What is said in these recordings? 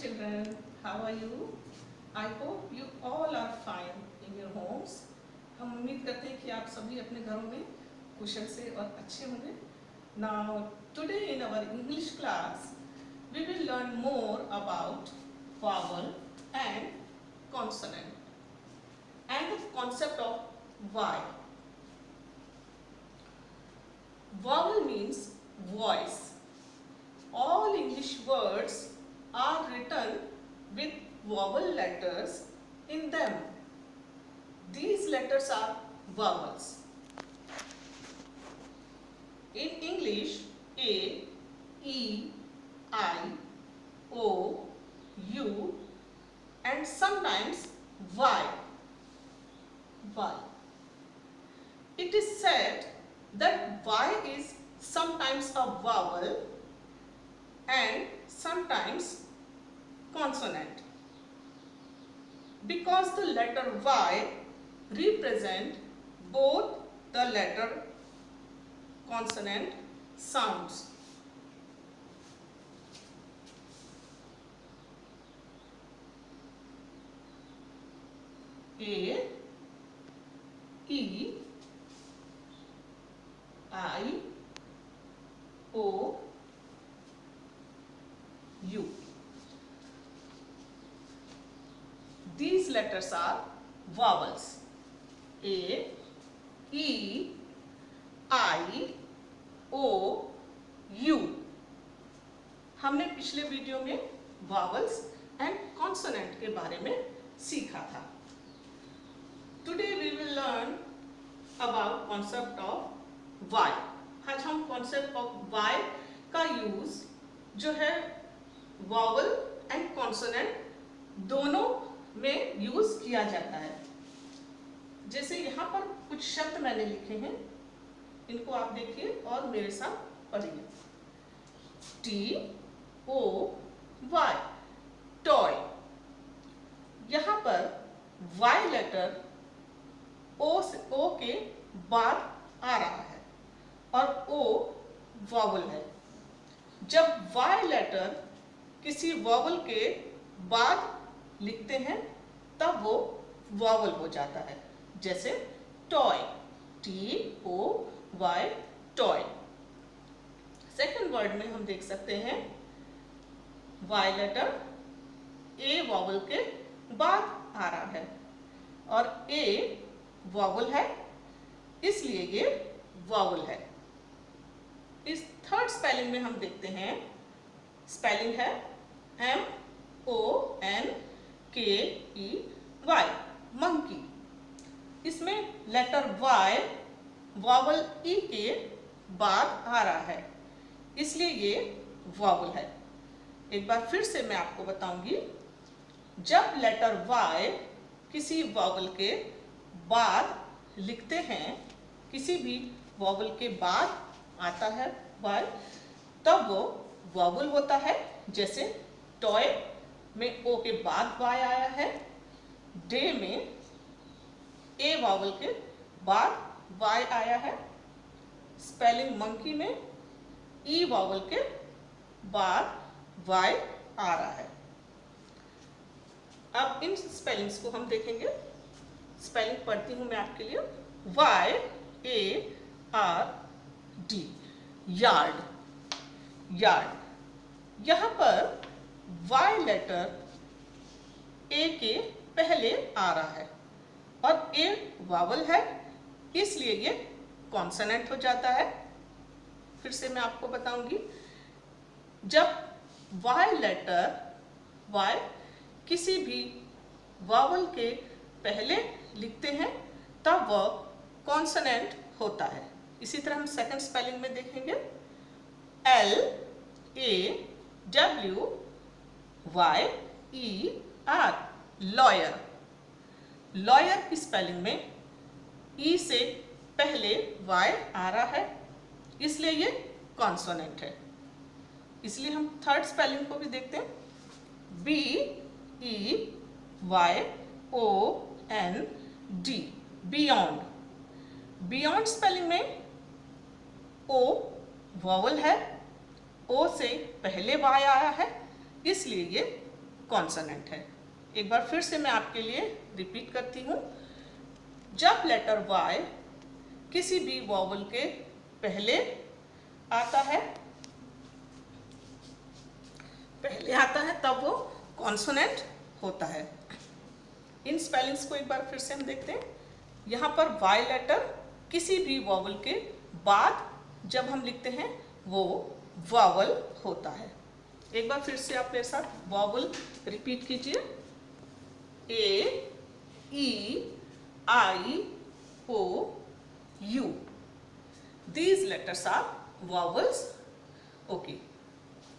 children, how are you? I hope you all are fine in your homes. हम उम्मीद करते हैं कि आप सभी अपने घरों में कुशल से और अच्छे होंगे. Now, today in our English class, we will learn more about vowel and consonant and the concept of Y. Vowel means voice. All English words are written with vowel letters in them. These letters are vowels. In English, A, E, I, O, U and sometimes Y. Y. It is said that Y is sometimes a vowel and sometimes consonant, because the letter Y represent both the letter consonant sounds. A, E, I, O, U. These letters are vowels. A, E, I, O, U. हमने पिछले video में vowels and consonant के बारे में सीखा था. Today we will learn about concept of Y. आज हम concept of Y का use जो है vowel and consonant दोनों में यूज किया जाता है. जैसे यहाँ पर कुछ शब्द मैंने लिखे हैं, इनको आप देखिए और मेरे साथ पढ़िए. T-O-Y, toy. यहाँ पर Y लेटर O के बाद आ रहा है और O वॉवल है. जब Y लेटर किसी वॉवल के बाद लिखते हैं तब वो वॉवल हो जाता है. जैसे toy, T-O-Y, toy. Second word में हम देख सकते हैं Y लेटर A वॉवल के बाद आ रहा है और A वॉवल है, इसलिए ये वॉवल है. इस थर्ड स्पेलिंग में हम देखते हैं, स्पेलिंग है M-O-N-K-E-Y, मंकी. इसमें लेटर Y वॉवल E के बाद आ रहा है, इसलिए ये वॉवल है. एक बार फिर से मैं आपको बताऊंगी. जब लेटर Y किसी वॉवल के बाद लिखते हैं, किसी भी वॉवल के बाद आता है Y, तब वो वॉवल होता है. जैसे टॉय में O के बाद Y आया है, डे में A वॉवल के बाद Y आया है, स्पेलिंग मंकी में E वॉवल के बाद Y आ रहा है. अब इन स्पेलिंग्स को हम देखेंगे. स्पेलिंग पढ़ती हूं मैं आपके लिए. Y-A-R-D, yard. यार्ड. यहाँ पर Y लेटर A के पहले आ रहा है और A वॉवल है, इसलिए ये कॉन्सोनेंट हो जाता है. फिर से मैं आपको बताऊंगी. जब Y लेटर Y किसी भी वॉवल के पहले लिखते हैं तब वह कॉन्सोनेंट होता है. इसी तरह हम सेकंड स्पेलिंग में देखेंगे. L-A-W-Y-E-R, lawyer. लॉयर की स्पेलिंग में E से पहले Y आ रहा है, इसलिए ये कॉन्सोनेंट है. इसलिए हम थर्ड स्पेलिंग को भी देखते हैं. B-E-Y-O-N-D, beyond. बियॉन्ड स्पेलिंग में O वॉवल है, O से पहले Y आया है, इसलिए ये कॉन्सोनेंट है। एक बार फिर से मैं आपके लिए रिपीट करती हूँ। जब लेटर Y किसी भी वॉवल के पहले आता है तब वो कॉन्सोनेंट होता है। इन स्पेलिंग्स को एक बार फिर से हम देखते हैं। यहाँ पर Y लेटर किसी भी वॉवल के बाद जब हम लिखते हैं वो वॉवल होता है। एक बार फिर से आप मेरे साथ वॉवल रिपीट कीजिए। A, E, I, O, U. These letters are vowels. Okay.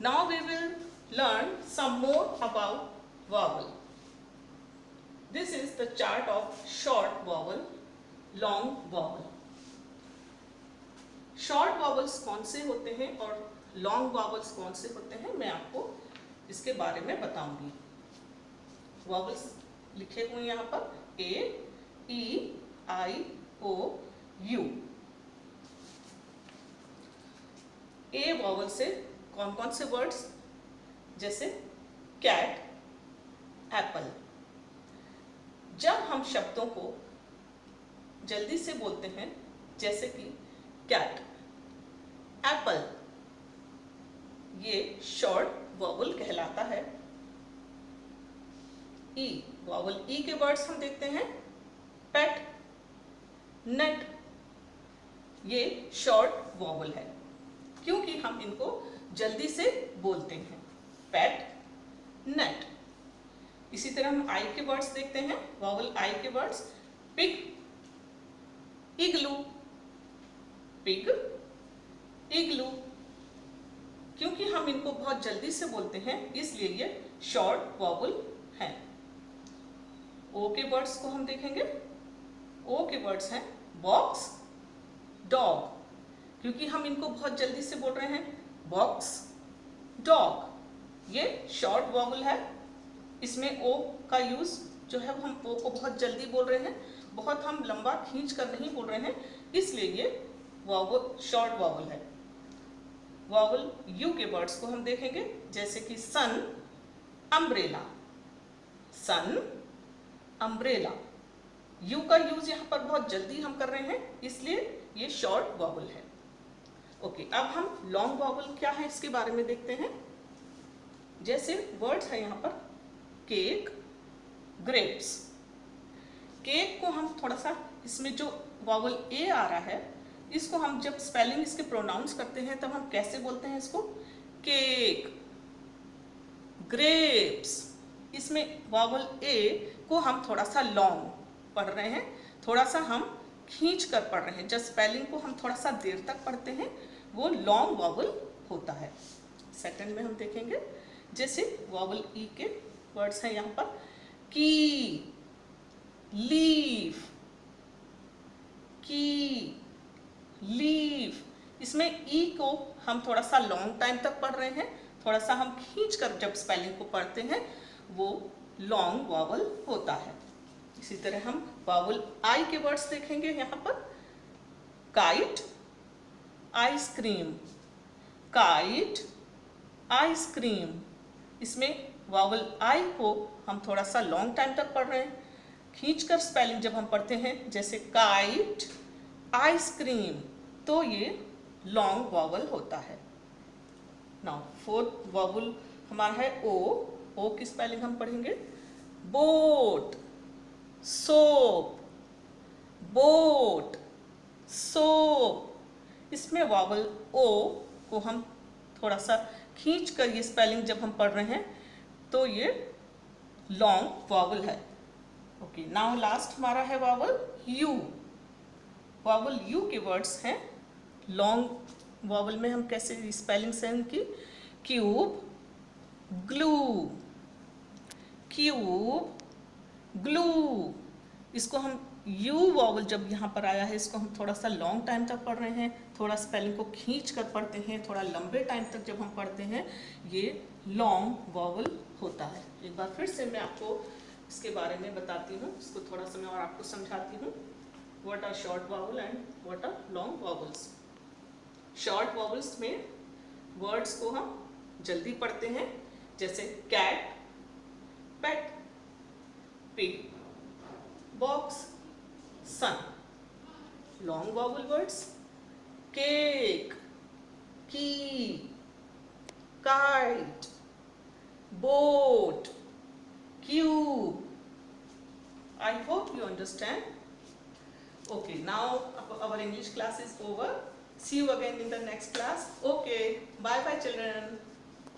Now we will learn some more about vowel. This is the chart of short vowel, long vowel. Short vowels कौन से होते हैं और long vowels कौन से होते हैं, मैं आपको इसके बारे में बताऊंगी। Vowels लिखे हुए यहाँ पर A, E, I, O, U. A vowel से कौन कौन से वर्ड्स, जैसे कैट, एप्पल। जब हम शब्दों को जल्दी से बोलते हैं, जैसे कि कैट, एप्पल, ये शॉर्ट वॉवल कहलाता है। ई वॉवल, ई के वर्ड्स हम देखते हैं पेट, नेट, ये शॉर्ट वॉवल है क्योंकि हम इनको जल्दी से बोलते हैं, पेट, नेट। इसी तरह हम आई के वर्ड्स देखते हैं, वॉवल आई के वर्ड्स पिग, इग्लू, पिग, इग्लू। क्योंकि हम इनको बहुत जल्दी से बोलते हैं इसलिए ये शॉर्ट वॉवल हैं। ओ के वर्ड्स को हम देखेंगे। ओ के वर्ड्स हैं बॉक्स, डॉग। क्योंकि हम इनको बहुत जल्दी से बोल रहे हैं, बॉक्स, डॉग, ये शॉर्ट वॉवल है। इसमें ओ का यूज जो है हम ओ को बहुत जल्दी बोल रहे हैं, बहुत हम लंबा खींच कर नहीं बोल रहे हैं, इसलिए ये वॉवल शॉर्ट वॉवल है। वॉवल यू के वर्ड्स को हम देखेंगे, जैसे कि सन, अम्ब्रेला, सन, अम्ब्रेला। यू का यूज यहाँ पर बहुत जल्दी हम कर रहे हैं इसलिए ये शॉर्ट वॉवल है। ओके, अब हम लॉन्ग वॉवल क्या है इसके बारे में देखते हैं। जैसे वर्ड्स है यहाँ पर केक, ग्रेप्स। केक को हम थोड़ा सा, इसमें जो वॉवल ए आ रहा है, इसको हम जब स्पेलिंग इसके प्रोनाउंस करते हैं तब हम कैसे बोलते हैं इसको, केक। ग्रेप्स, इसमें वॉवल ए को हम थोड़ा सा लॉन्ग पढ़ रहे हैं, थोड़ा सा हम खींच कर पढ़ रहे हैं। जब स्पेलिंग को हम थोड़ा सा देर तक पढ़ते हैं वो लॉन्ग वॉवल होता है। सेकंड में हम देखेंगे, जैसे वॉवल ई के वर्ड्स हैं यहाँ पर की, लीफ, की, लीफ। इसमें ई को हम थोड़ा सा लॉन्ग टाइम तक पढ़ रहे हैं, थोड़ा सा हम खींच कर जब स्पेलिंग को पढ़ते हैं वो लॉन्ग वॉवल होता है। इसी तरह हम वॉवल आई के वर्ड्स देखेंगे यहाँ पर काइट, आइसक्रीम, काइट, आइसक्रीम। इसमें वॉवल आई को हम थोड़ा सा लॉन्ग टाइम तक पढ़ रहे हैं, खींचकर स्पेलिंग जब हम पढ़ते हैं जैसे काइट, आइसक्रीम, तो ये लॉन्ग वॉवल होता है। नाउ फोर्थ वॉवल हमारा है ओ। ओ की स्पेलिंग हम पढ़ेंगे बोट, सोप, बोट, सोप। इसमें वॉवल ओ को हम थोड़ा सा खींच कर ये स्पेलिंग जब हम पढ़ रहे हैं तो ये लॉन्ग वॉवल है। ओके, नाउ लास्ट हमारा है वॉवल यू। वॉवल यू के वर्ड्स हैं लॉन्ग वॉवल में हम कैसे स्पेलिंग से इनकी क्यूब, ग्लू, क्यूब, ग्लू। इसको हम यू वॉवल जब यहाँ पर आया है इसको हम थोड़ा सा लॉन्ग टाइम तक पढ़ रहे हैं, थोड़ा स्पेलिंग को खींच कर पढ़ते हैं, थोड़ा लंबे टाइम तक जब हम पढ़ते हैं ये लॉन्ग वॉवल होता है। एक बार फिर से मैं आपको इसके बारे में बताती हूँ, इसको थोड़ा सा मैं और आपको समझाती हूँ। What are short vowel and what are long vowels. Short vowels में वर्ड्स को हम जल्दी पढ़ते हैं, जैसे cat, pet, pig, box, sun. Long vowel words, cake, key, kite, boat, cube. I hope you understand. Okay, now our English class is over. See you again in the next class. Okay, bye bye children.